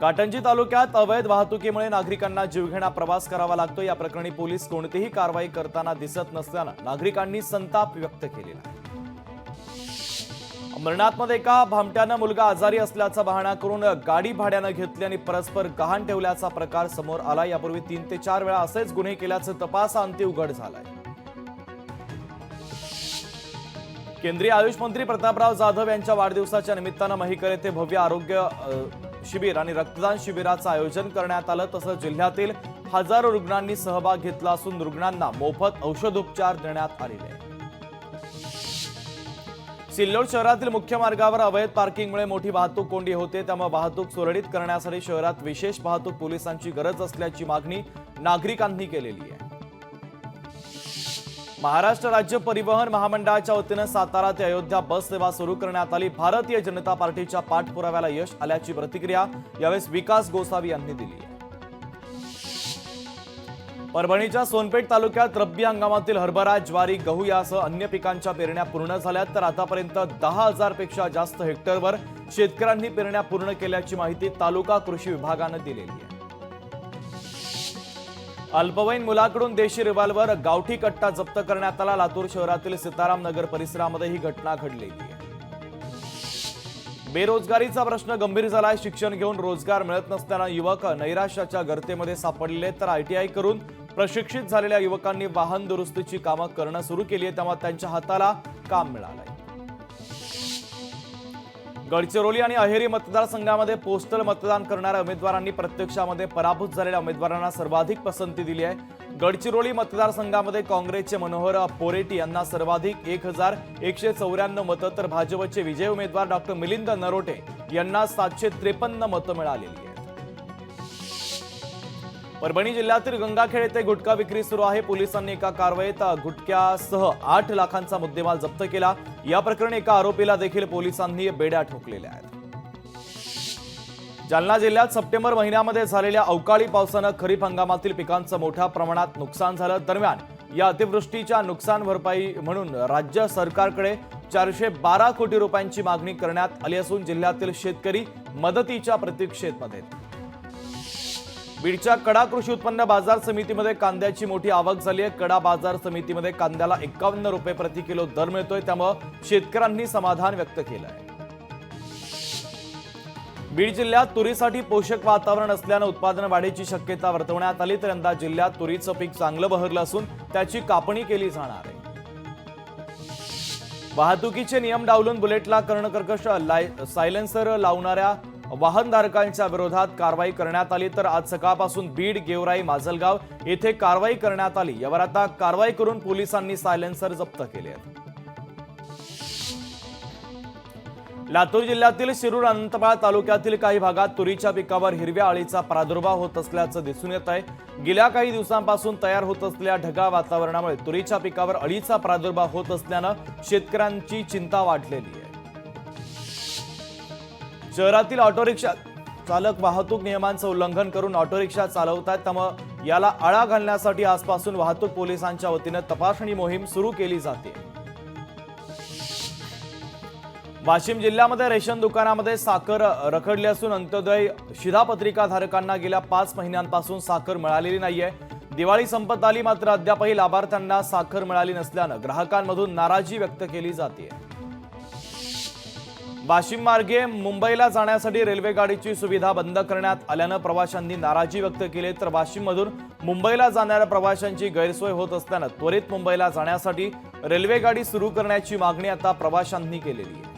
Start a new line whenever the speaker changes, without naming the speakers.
घाटंजी तालुक्यात अवैध वाहतुकीमुळे नागरिकांना जीवघेणा प्रवास करावा लागतो। या प्रकरणी पोलीस कोणतीही कारवाई करताना दिसत नसल्याने नागरिकांनी संताप व्यक्त केलेला आहे। अंबरनाथमध्ये एका भामट्यानं मुलगा आजारी असल्याचा बहाणा करून गाडी भाड्यानं घेतली आणि परस्पर गहाण ठेवल्याचा प्रकार समोर आला। यापूर्वी 3 ते 4 वेळा असेच गुन्हे केल्याचे तपासाअंती उघड झालंय। केंद्रीय आयुष मंत्री प्रतापराव जाधव यांच्या वाढदिवसाच्या निमित्तानं महिकर येथे भव्य आरोग्य शिबिर आणि रक्तदान शिबिराचं आयोजन करण्यात आलं। तसंच जिल्ह्यातील हजारो रुग्णांनी सहभाग घेतला असून रुग्णांना मोफत औषधोपचार देण्यात आलेले आहेत। सिल्लोड शहरातील मुख्य मार्गावर अवैध पार्किंगमुळे मोठी वाहतूक कोंडी होते, त्यामुळे वाहतूक सुरळीत करण्यासाठी शहरात विशेष वाहतूक पोलिसांची गरज असल्याची मागणी नागरिकांनी केलेली आहे। महाराष्ट्र राज्य परिवहन महामंडळाच्या वतीनं सातारा ते अयोध्या बस सेवा सुरू करण्यात आली। भारतीय जनता पार्टीच्या पाठपुराव्याला यश आल्याची प्रतिक्रिया यावेळी विकास गोसावी यांनी दिली आहे। परभणीच्या सोनपेठ तालुक्यात रब्बी हंगामातील हरभरा, ज्वारी, गहू यासह अन्य पिकांच्या पेरण्या पूर्ण झाल्यात, तर आतापर्यंत 10,000 पेक्षा जास्त हेक्टरवर शेतकऱ्यांनी पेरण्या पूर्ण केल्याची माहिती तालुका कृषी विभागाने दिलेली आहे। अल्पवयीन मुलाकडून देशी रिव्हॉल्वर, गावठी कट्टा जप्त करण्यात आला। लातूर शहरातील सीताराम नगर परिसरामध्ये ही घटना घडलेली आहे। बेरोजगारीचा प्रश्न गंभीर झालाय। शिक्षण घेऊन रोजगार मिळत नसताना युवक नैराश्याच्या गर्तेमध्ये सापडले, तर ITI करून प्रशिक्षित झालेल्या युवकांनी वाहन दुरुस्तीची कामं करणं सुरू केली आहे, त्यामुळे त्यांच्या हाताला काम मिळालंय। गडचिरोली आणि अहेरी मतदारसंघामध्ये पोस्टल मतदान करणाऱ्या उमेदवारांनी प्रत्यक्षामध्ये पराभूत झालेल्या उमेदवारांना सर्वाधिक पसंती दिली आहे। गडचिरोली मतदारसंघामध्ये काँग्रेसचे मनोहर पोरेटी यांना सर्वाधिक 1,194 मतं, तर भाजपचे विजयी उमेदवार डॉ. मिलिंद नरोटे यांना 753 मतं मिळालेली आहेत। परभणी जिल्ह्यातील गंगाखेड येथे गुटखा विक्री सुरू आहे। पोलिसांनी एका कारवाईत गुटख्यासह 8 लाखांचा मुद्देमाल जप्त केला। या प्रकरणी एका आरोपीला देखील पोलिसांनी बेड्या ठोकलेल्या आहेत। जालना जिल्ह्यात सप्टेंबर महिन्यामध्ये झालेल्या अवकाळी पावसानं खरीप हंगामातील पिकांचं मोठ्या प्रमाणात नुकसान झालं। दरम्यान या अतिवृष्टीच्या नुकसान भरपाई म्हणून राज्य सरकारकडे 412 कोटी रुपयांची मागणी करण्यात आली असून जिल्ह्यातील शेतकरी मदतीच्या प्रतीक्षेमध्ये आहेत। बीडच्या कडा कृषी उत्पन्न बाजार समितीमध्ये कांद्याची मोठी आवक झाली आहे। कडा बाजार समितीमध्ये कांद्याला 51 रुपये प्रति किलो दर मिळतोय, त्यामुळे शेतकऱ्यांनी समाधान व्यक्त केलं आहे। बीड जिल्ह्यात तुरीसाठी पोषक वातावरण असल्याने उत्पादन वाढीची शक्यता वर्तवण्यात आली, तर यंदा जिल्ह्यात तुरीचं पीक चांगलं बहरलं असून त्याची कापणी केली जाणार आहे। वाहतुकीचे नियम डावलून बुलेटला कर्णकर्कश सायलेन्सर लावणाऱ्या वाहनधारकांच्या विरोधात कारवाई करण्यात आली, तर आज सकाळपासून बीड, गेवराई, माजलगाव येथे कारवाई करण्यात आली। यावर आता कारवाई करून पोलिसांनी सायलेन्सर जप्त केले आहेत। लातूर जिल्ह्यातील शिरूर अनंतपाळ तालुक्यातील काही भागात तुरीच्या पिकावर हिरव्या अळीचा प्रादुर्भाव होत असल्याचं दिसून येत आहे। गेल्या काही दिवसांपासून तयार होत असलेल्या ढगाळ वातावरणामुळे तुरीच्या पिकावर अळीचा प्रादुर्भाव होत असल्यानं शेतकऱ्यांची चिंता वाढलेली आहे। शहरातील ऑटो रिक्षा चालक वाहतूक नियमांचं उल्लंघन करून ऑटो रिक्षा चालवतात, त्यामुळे याला आळा घालण्यासाठी आजपासून वाहतूक पोलिसांच्या वतीनं तपासणी मोहीम सुरू केली जाते। वाशिम जिल्ह्यामध्ये रेशन दुकानामध्ये साखर रखडली असून अंत्योदय शिधापत्रिका धारकांना गेल्या 5 महिन्यांपासून साखर मिळालेली नाहीये। दिवाळी संपत आली, मात्र अद्यापही लाभार्थ्यांना साखर मिळाली नसल्यानं ग्राहकांमधून नाराजी व्यक्त केली जाते। वाशिम मार्गे मुंबईला जाण्यासाठी रेल्वे गाडीची सुविधा बंद करण्यात आल्यानं प्रवाशांनी नाराजी व्यक्त केली, तर वाशिममधून मुंबईला जाणाऱ्या प्रवाशांची गैरसोय होत असल्यानं त्वरित मुंबईला जाण्यासाठी रेल्वे गाडी सुरू करण्याची मागणी आता प्रवाशांनी केलेली आहे।